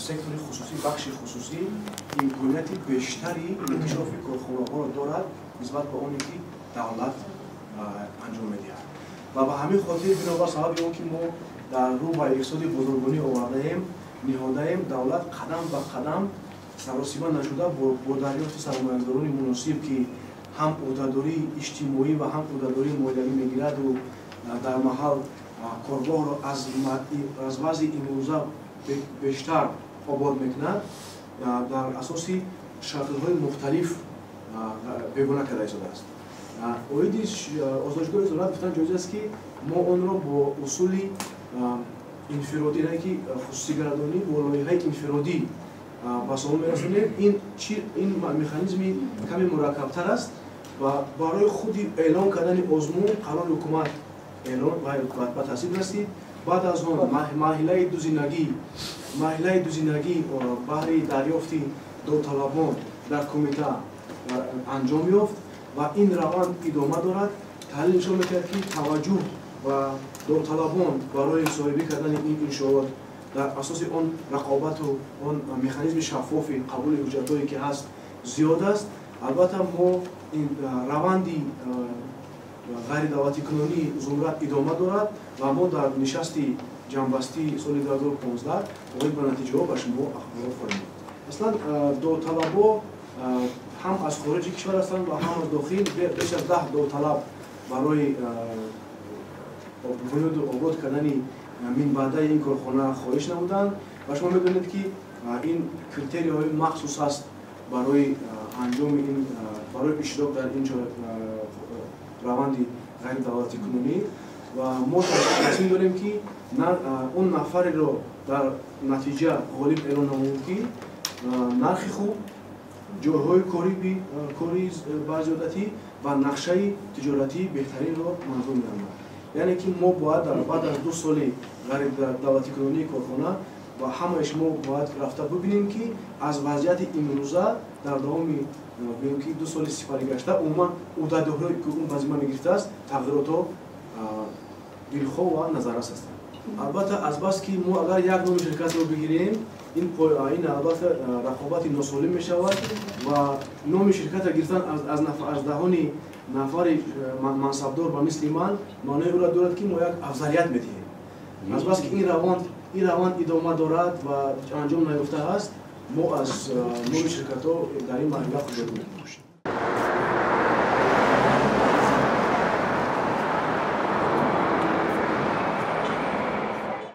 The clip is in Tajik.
сектори хусусӣ, бахши хусусӣ имконияти бештари инкишофи корхонаҳоро дорад нисбат ба оне ки давлат анҷом медиҳад. Ва ба ҳамин хотир бинобар сабаби он ки мо дар рӯ ба иқтисоди бозоргонӣ овардаем, ниҳодаем, давлат қадам ба қадам саросима нашуда бо дарёфти сармоядорони муносиб ки ҳам ӯҳдадории иҷтимоӣ ва ҳам ӯҳдадории молиявӣ мегираду дар маҳал коргоҳро аз вазъи имрӯза бештар обод мекунад, дар асоси шаклҳои мухталиф бегона карда истодааст. оиди озодашгоҳи зиёрат гуфтан ҷоиз аст ки мо онро бо усули инфиродӣ не ки хусусигардонӣ бо лоиҳаи инфиродӣ ба сомон мерасонем. ин механизми каме мураккабтар аст ва барои худи эълон кардани озмун қарори ҳукумат эълон ба таъсир расид. баъд аз он марҳилаи дузинагӣ баҳри дарёфти додталабон дар кумита анҷом ёфт ва ин раванд идома дорад. таҳлил нишон мекард ки таваҷҷӯҳ ба додталабон барои соҳибӣ кардани ин иншоот дар асоси он рақобату он механизми шаффофи қабули ҳуҷҷатҳое ки ҳаст зиёд аст. албатта мо ин раванди ғайридавлатӣ кунонии зумрат идома дорад ва мо дар нишасти ҷанбастии соли 2015 оид ба натиҷаҳо ба шумо ахборот хоҳем дод. аслан додталабо ҳам аз хориҷи кишвар ҳастанд ва ҳам аз дохил. беш аз 10 додталаб барои бунёду обод кардани минбаъдаи ин корхона хоҳиш намуданд ва шумо медонед ки ин критерияҳои махсус аст барои анҷоми ин барои иштирок дар ин раванди ғайридавлатӣ кунонӣ ва мо тасмим дорем ки он нафареро дар натиҷа ғолиб эълон намоем ки нархи хуб, ҷойҳои кори базиёдатӣ ва нақшаи тиҷоратии беҳтаринро манзур менамояд. яъне ки мо бояд баъд аз 2 соли ғайридавлатӣ кунонии корхона ва ҳамааш мо бояд рафта бибинем ки аз вазъияти имрӯза дар давоми бигӯем ки 2 соли сифарӣ гашта умуман ӯҳдадориҳое ки ӯ ба зимма мегирифтааст тағйиротҳо дилхоҳ ва назаррас ҳастанд. албатта азбас ки мо агар як номи ширкатро бигирем ин албатта рақобати носолим мешавад ва номи ширкатро гирифтан аз даҳони нафари мансабдор ба мисли ман маънои ӯро дорад ки мо як афзалият медиҳем. азбас ки ин раванд идома дорад ва анҷом наёфтааст, мо аз номи ширкатҳо дар ин маҳила хуҷҷат мебошем.